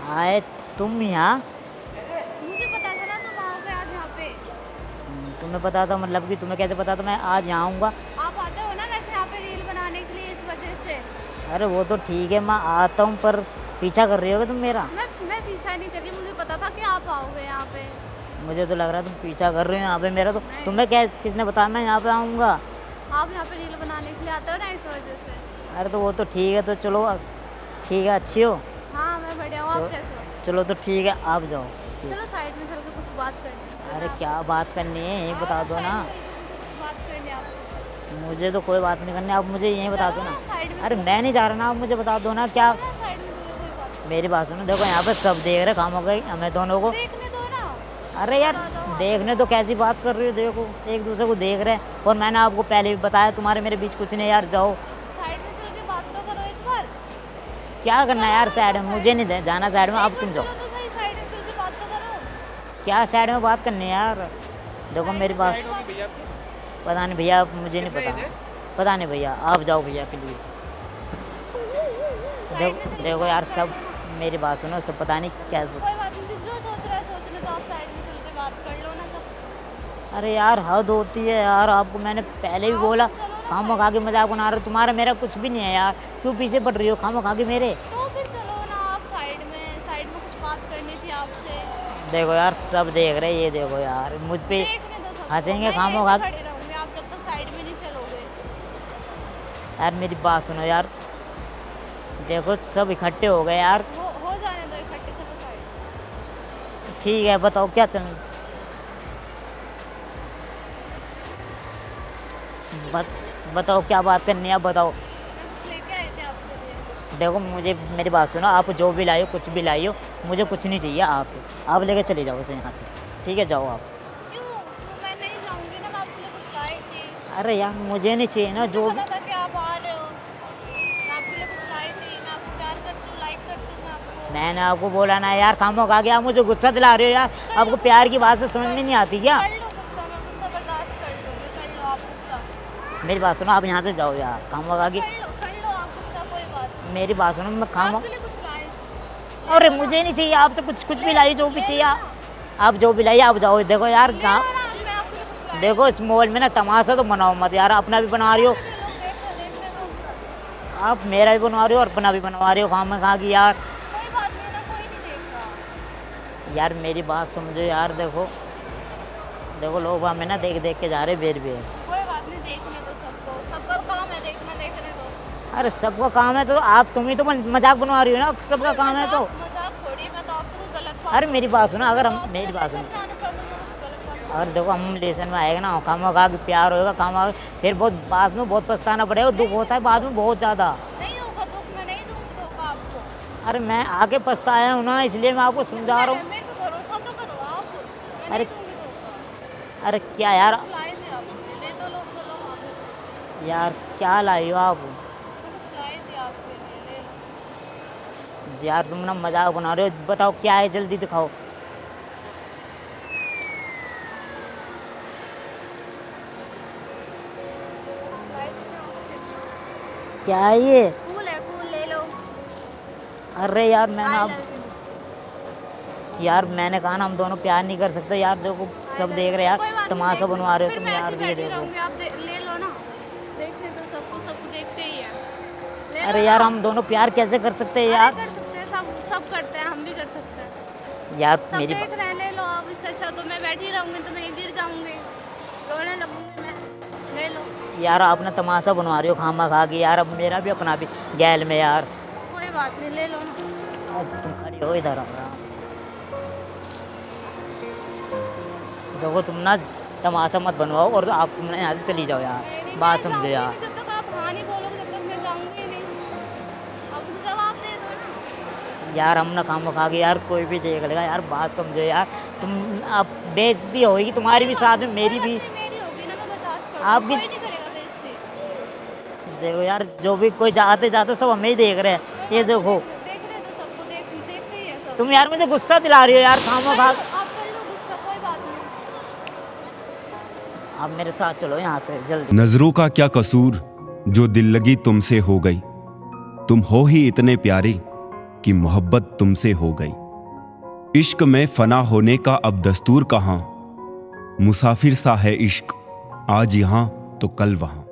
आए तुम यहाँ? मुझे पता था ना तुम आओगे आज यहाँ पे। तुम्हें पता था मतलब कि तुम्हें कैसे पता था मैं आज यहाँ आऊँगा? आप आते हो ना वैसे यहाँ पे रील बनाने के लिए, इस वजह से। अरे वो तो ठीक है, मैं आता हूँ, पर पीछा कर रही होगे तुम मेरा? मैं पीछा नहीं कर रही, मुझे पता था कि आप आओगे यहाँ पे। मुझे तो लग रहा है तुम पीछा कर रहे हो यहाँ पे मेरा। तो नहीं। तुम्हें क्या किसने बताया मैं यहाँ पे आऊँगा? आप यहाँ पे रील बनाने के लिए आते हो ना, इस वजह से। अरे तो वो तो ठीक है, तो चलो ठीक है, अच्छी हो? हाँ मैं बढ़िया हूँ, आप कैसे हो? चलो तो ठीक है, आप जाओ। चलो साइड में चल के कुछ बात करनी है। अरे क्या बात करनी है यही बता दो ना। कुछ बात करनी है आपसे। मुझे तो कोई बात नहीं करनी, आप मुझे यही बता दो ना। साइड में। अरे मैं नहीं जा रहा ना, आप मुझे बता दो ना क्या। साइड में चलो, कोई बात नहीं। मेरी बात सुनो, देखो यहाँ पे सब देख रहे काम हो गई हमें दोनों को। देखने दो ना। अरे यार देखने तो कैसी बात कर रही हो, देखो एक दूसरे को देख रहे हैं। और मैंने आपको पहले भी बताया तुम्हारे मेरे बीच कुछ नहीं यार, जाओ। साइड में चल के बात तो करो एक बार। क्या करना है यार साइड में? मुझे नहीं जाना साइड में, अब तुम जाओ। चलो तो सही, साइड में चल के बात तो करो। क्या साइड में बात करनी है यार? देखो मेरी बात, पता नहीं भैया, मुझे नहीं पता, पता नहीं भैया, आप जाओ भैया प्लीज़। देखो यार सब मेरी बात सुनो, सब पता नहीं कैसे। कोई बात नहीं, जो सोच रहा है सोचने दो, आप साइड में चल के बात कर लो ना सब। अरे यार हद होती है यार, आपको मैंने पहले भी बोला। खामो खा के मजाक बना रहे हो, तुम्हारा मेरा कुछ भी नहीं है यार, क्यों पीछे पड़ रही हो खामो खा के मेरे? तो फिर चलो ना आप साइड में कुछ बात करनी थी आपसे। देखो यार सब देख रहे, ये देखो यार मुझ पे देखने दो सबको, हंसेंगे मैं खामो यहीं खा। पे खड़ी रहूंगी आप जब तक साइड में नहीं चलोगे। यार मेरी बात सुनो यार, देखो सब इकट्ठे हो गए यार। हो जाने दो इकट्ठे, चलो साइड। ठीक है बताओ क्या चल। बत, बताओ क्या बात करनी है, आप बताओ। मैं कुछ लेके आई थी आपके लिए। देखो मुझे मेरी बात सुनो, आप जो भी लाई हो कुछ भी लाई हो, मुझे कुछ नहीं चाहिए आपसे। आप लेके चले जाओ उसे यहाँ से, ठीक है जाओ आप। क्यों? तो मैं नहीं जाऊंगी ना, मैं आपके लिए कुछ लाई थी। अरे यार मुझे नहीं चाहिए ना जो मुझे पता था कि आप आ रहे हो। मैं आपके लिए कुछ लाई थी, मैं आपको प्यार करती हूँ, लाइक करती हूँ मैं आपको। मैंने आपको बोला ना यार, खामो खा के आप मुझे गुस्सा दिला रहे हो यार। आपको प्यार की बात से समझ में नहीं आती क्या? कर लो गुस्सा, मैं गुस्सा बर्दाश्त कर लूँगी, कर लो आप गुस्सा। मेरी बात सुनो, आप यहाँ से जाओ यार, खामो खा के। कर लो आप गुस्सा, कोई बात नहीं। मेरी बात सुनो, मैं खामो। आपके लिए कुछ लाए। अरे मुझे नहीं चाहिए आपसे कुछ भी लाई, जो भी चाहिए आप जो भी लाइए आप जाओ। देखो यार ले कहाँ, लो ना, मैं आपके लिए कुछ लाई। देखो इस मॉल में ना तमाशा तो बनाओ मत यार, अपना भी बना रही हो देखने दो। आप, मेरा भी बनवा रही हो और अपना भी बनवा रही हो खामो खा की यार। कोई बात नहीं ना, कोई नहीं देख रहा। यार मेरी बात समझो यार, देखो देखो लोग हमें ना देख देख के जा रहे बेर बेर। कोई बात नहीं, देखने दो सबको, सबका काम है देखना, देखने दो। अरे सबका काम है तो आप, तुम ही तो मजाक बनवा रही हो ना, सबका काम है तो। मजाक थोड़ी, मैं तो आपसे कोई गलत बात। अरे मेरी बात सुनो, अगर हम, मेरी बात सुनो, आना चाहता हूँ मैं कुछ गलत बात। अगर देखो हम रिलेशन में आएगा ना, खामो खा के प्यार होएगा खामो, फिर बहुत बाद में बहुत पछताना पड़ेगा, दुख होता है बाद में बहुत ज़्यादा। नहीं होगा दुख, मैं नहीं दूंगी धोखा आपको। अरे मैं आके पछताया हूँ ना, इसलिए मैं आपको समझा रहा हूँ। मेरे पे भरोसा तो करो आप, मैं अरे नहीं दूंगी धोखा। अरे क्या यार, कुछ लाए थे आपके लिए, ले तो लो, चलो आप। यार क्या लाई हो आप? कुछ लाए थे आपके लिए, ले लो। यार तुम ना मजाक बना रहे हो, बताओ क्या है, जल्दी दिखाओ। कुछ लाए थे ना आपके लिए। क्या है ये? फूल है, फूल ले लो। अरे यार मैंने I आप, love you। यार मैंने कहा ना हम दोनों प्यार नहीं कर सकते यार, देखो सब देख रहे यार, कोई बात नहीं, तमाशा देखने बनवा दो। रहे हो फिर तुम मैं यार, ऐसे ये बैठी देखो। रहूंगी, आप ले लो ना। देखने दो सबको, सबको देखते ही है। ले लो अरे ना। यार हम दोनों प्यार कैसे कर सकते हैं अरे यार? कर सकते हैं, सब सब करते हैं, हम भी कर सकते हैं। यार सब मेरी देख रहे हैं, ले लो आप। इससे अच्छा तो मैं बैठी रहूंगी, तो मैं गिर जाऊंगी, रोने लगूंगी मैं। ले लो। यार आप ना तमाशा बनवा रही हो खामा खा के यार, अब मेरा भी अपना भी गैल में यार। कोई बात नहीं, ले लो ना। अब तुम खड़ी हो इधर हमरा, देखो तुम ना तमाशा मत बनवाओ, और आप तुम ना यहाँ से चली जाओ यार, नहीं, बात मैं समझो जाऊंगी यार। नहीं, जब तक आप हाँ नहीं बोलोगे तब तक मैं जाऊंगी ही नहीं। अब मुझे जवाब दे दो ना। यार हम ना खामा खा के यार, कोई भी देख लेगा यार, बात समझो यार। तुम अब बेइज्जती होगी तुम्हारी भी साथ में, मेरी भी। मेरी होगी ना, मैं बर्दाश्त करूंगी, आप भी कोई नहीं करेगा बेइज्जती। देखो यार, जो भी कोई जाते जाते सब हमें ही देख रहे हैं, ये देखो। देखने दो सबको, देखते ही है सब। तुम यार मुझे गुस्सा दिला रही हो यार खामा खा। आप कर लो गुस्सा, कोई बात नहीं। आप मेरे साथ चलो यहाँ से जल्दी। नजरों का क्या कसूर जो दिल लगी तुमसे हो गई, तुम हो ही इतने प्यारे कि मोहब्बत तुमसे हो गई। इश्क में फना होने का अब दस्तूर कहाँ, मुसाफिर सा है इश्क, आज यहाँ तो कल वहाँ।